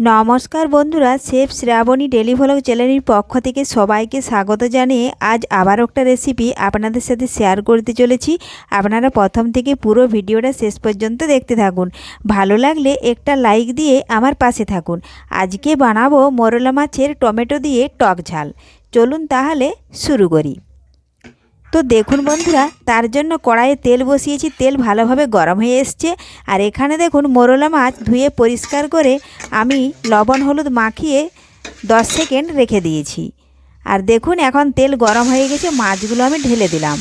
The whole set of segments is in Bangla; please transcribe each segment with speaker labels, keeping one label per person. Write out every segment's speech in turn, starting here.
Speaker 1: নমস্কার বন্ধুরা, শেফ শ্রাবণী ডেলি ভ্লগ চ্যানেলের পক্ষ থেকে সবাইকে স্বাগত জানিয়ে আজ আবার একটা রেসিপি আপনাদের সাথে শেয়ার করতে চলেছি। আপনারা প্রথম থেকে পুরো ভিডিওটা শেষ পর্যন্ত দেখতে থাকুন। ভালো লাগলে একটা লাইক দিয়ে আমার পাশে থাকুন। আজকে বানাবো মোরলা মাছের টমেটো দিয়ে টক ঝাল। চলুন তাহলে শুরু করি। তো দেখুন বন্ধুরা, তার জন্য কড়াইয়ে তেল বসিয়েছি। তেল ভালোভাবে গরম হয়ে এসছে। আর এখানে দেখুন মোরলা মাছ ধুয়ে পরিষ্কার করে আমি লবণ হলুদ মাখিয়ে 10 সেকেন্ড রেখে দিয়েছি। আর দেখুন এখন তেল গরম হয়ে গেছে, মাছগুলো আমি ঢেলে দিলাম।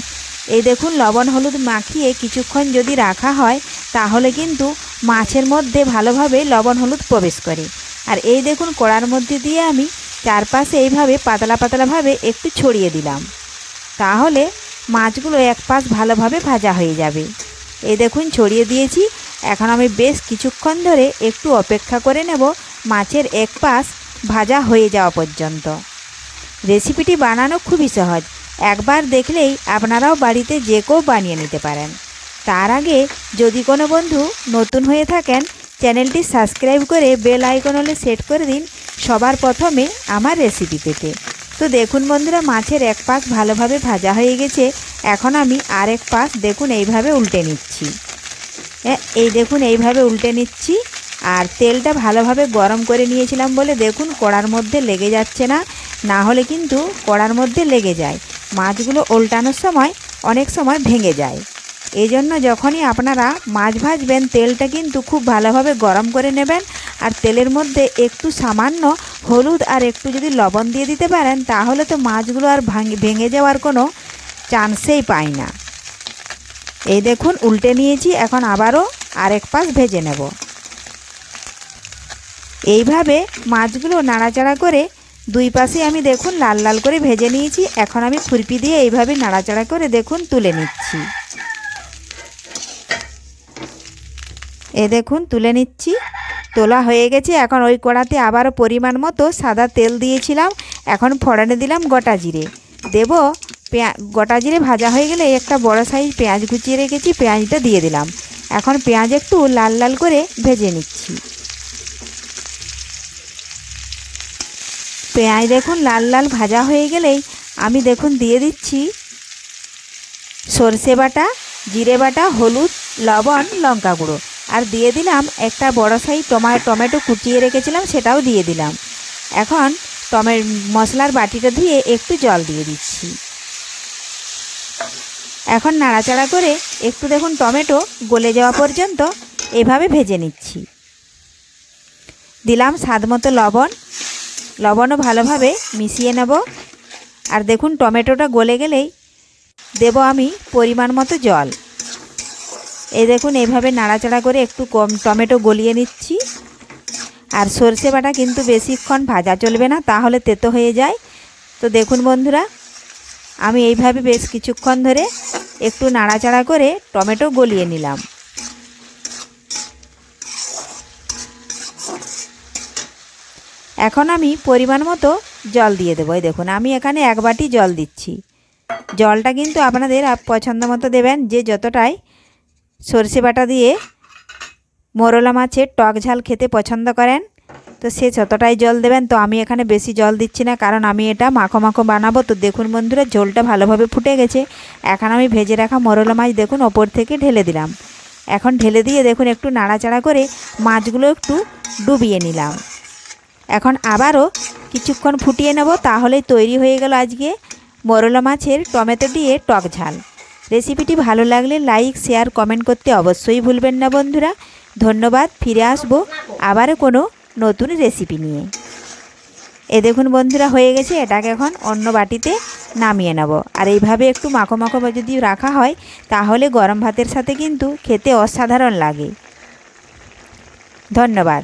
Speaker 1: এই দেখুন লবণ হলুদ মাখিয়ে কিছুক্ষণ যদি রাখা হয় তাহলে কিন্তু মাছের মধ্যে ভালোভাবে লবণ হলুদ প্রবেশ করে। আর এই দেখুন কড়ার মধ্যে দিয়ে আমি চারপাশে এইভাবে পাতলা পাতলাভাবে একটু ছড়িয়ে দিলাম, তাহলে মাছগুলো এক পাশ ভালোভাবে ভাজা হয়ে যাবে। এই দেখুন ছড়িয়ে দিয়েছি। এখন আমি বেশ কিছুক্ষণ ধরে একটু অপেক্ষা করে নেব মাছের এক পাশ ভাজা হয়ে যাওয়া পর্যন্ত। রেসিপিটি বানানো খুবই সহজ, একবার দেখলেই আপনারাও বাড়িতে যে কেউ বানিয়ে নিতে পারেন। তার আগে যদি কোনো বন্ধু নতুন হয়ে থাকেন, চ্যানেলটি সাবস্ক্রাইব করে বেল আইকন হলে সেট করে দিন সবার প্রথমে আমার রেসিপি পেতে। তো দেখুন বন্ধুরা, মাছের এক পাশ ভালোভাবে ভাজা হয়ে গেছে। এখন আমি আরেক পাশ দেখুন এইভাবে উল্টে নিচ্ছি। এই দেখুন এইভাবে উল্টে নিচ্ছি। আর তেলটা ভালোভাবে গরম করে নিয়েছিলাম বলে দেখুন কড়ার মধ্যে লেগে যাচ্ছে না, না হলে কিন্তু কড়ার মধ্যে লেগে যায়। মাছগুলো উল্টানোর সময় অনেক সময় ভেঙে যায়। এই জন্য যখনই আপনারা মাছ ভাজবেন তেলটা কিন্তু খুব ভালোভাবে গরম করে নেবেন। আর তেলের মধ্যে একটু সামান্য হলুদ আর একটু যদি লবণ দিয়ে দিতে পারেন তাহলে তো মাছগুলো আর ভেঙে যাওয়ার কোনো চান্সেই পায় না। এই দেখুন উল্টে নিয়েছি, এখন আবারও আরেক পাশ ভেজে নেব। এইভাবে মাছগুলো নাড়াচাড়া করে দুই পাশে আমি দেখুন লাল লাল করে ভেজে নিয়েছি। এখন আমি খুরপি দিয়ে এইভাবে নাড়াচাড়া করে দেখুন তুলে নিচ্ছি। দেখুন তুলে নিচ্ছি, তোলা হয়ে গেছে। এখন ওই কড়াতে আবারও পরিমাণ মতো সাদা তেল দিয়েছিলাম। এখন ফোড়নে দিলাম গোটা জিরে, দেব গোটা জিরে ভাজা হয়ে গেলে একটা বড় সাইজ পেঁয়াজ কুচিয়ে রেখেছি, পেঁয়াজটা দিয়ে দিলাম। এখন পেঁয়াজ একটু লাল লাল করে ভেজে নিচ্ছি। পেঁয়াজ দেখুন লাল লাল ভাজা হয়ে গেলেই আমি দেখুন দিয়ে দিচ্ছি সর্ষে বাটা, জিরে বাটা, হলুদ, লবণ, লঙ্কা গুঁড়ো। আর দিয়ে দিলাম একটা বড় সাইজ টমেটো কুচিয়ে রেখেছিলাম, সেটাও দিয়ে দিলাম। এখন মশলার বাটিটা ধুয়ে একটু জল দিয়ে দিচ্ছি। এখন নাড়াচাড়া করে একটু দেখুন টমেটো গলে যাওয়া পর্যন্ত এভাবে ভেজে নিচ্ছি। দিলাম স্বাদ মতো লবণও ভালোভাবে মিশিয়ে নেব। আর দেখুন টমেটোটা গলে গেলেই দেব আমি পরিমাণ মতো জল। এই দেখুন এইভাবে নাড়াচাড়া করে একটু কম টমেটো গলিয়ে নিচ্ছি। আর সর্ষে বাটা কিন্তু বেশিক্ষণ ভাজা চলবে না, তাহলে তেতো হয়ে যায়। তো দেখুন বন্ধুরা, আমি এইভাবে বেশ কিছুক্ষণ ধরে একটু নাড়াচাড়া করে টমেটো গলিয়ে নিলাম। এখন আমি পরিমাণ মতো জল দিয়ে দেবো। এই দেখুন আমি এখানে 1 বাটি জল দিচ্ছি। জলটা কিন্তু আপনাদের পছন্দ মতো দেবেন, যে যতটাই সর্ষে বাটা দিয়ে মোরলা মাছের টক ঝাল খেতে পছন্দ করেন তো সে ততটাই জল দেবেন। তো আমি এখানে বেশি জল দিচ্ছি না, কারণ আমি এটা মাখো মাখো বানাবো। তো দেখুন বন্ধুরা, ঝোলটা ভালোভাবে ফুটে গেছে। এখন আমি ভেজে রাখা মোরলা মাছ দেখুন ওপর থেকে ঢেলে দিলাম। এখন ঢেলে দিয়ে দেখুন একটু নাড়াচাড়া করে মাছগুলো একটু ডুবিয়ে নিলাম। এখন আবারও কিছুক্ষণ ফুটিয়ে নেব, তাহলেই তৈরি হয়ে গেল আজকে মোরলা মাছের টমেটো দিয়ে টক ঝাল। রেসিপিটি ভালো লাগলে লাইক, শেয়ার, কমেন্ট করতে অবশ্যই ভুলবেন না বন্ধুরা। ধন্যবাদ। ফিরে আসবো আবারও কোনো নতুন রেসিপি নিয়ে। দেখুন বন্ধুরা হয়ে গেছে। এটাকে এখন অন্য বাটিতে নামিয়ে নেব। আর এইভাবে একটু মাখো মাখো যদি রাখা হয় তাহলে গরম ভাতের সাথে কিন্তু খেতে অসাধারণ লাগে। ধন্যবাদ।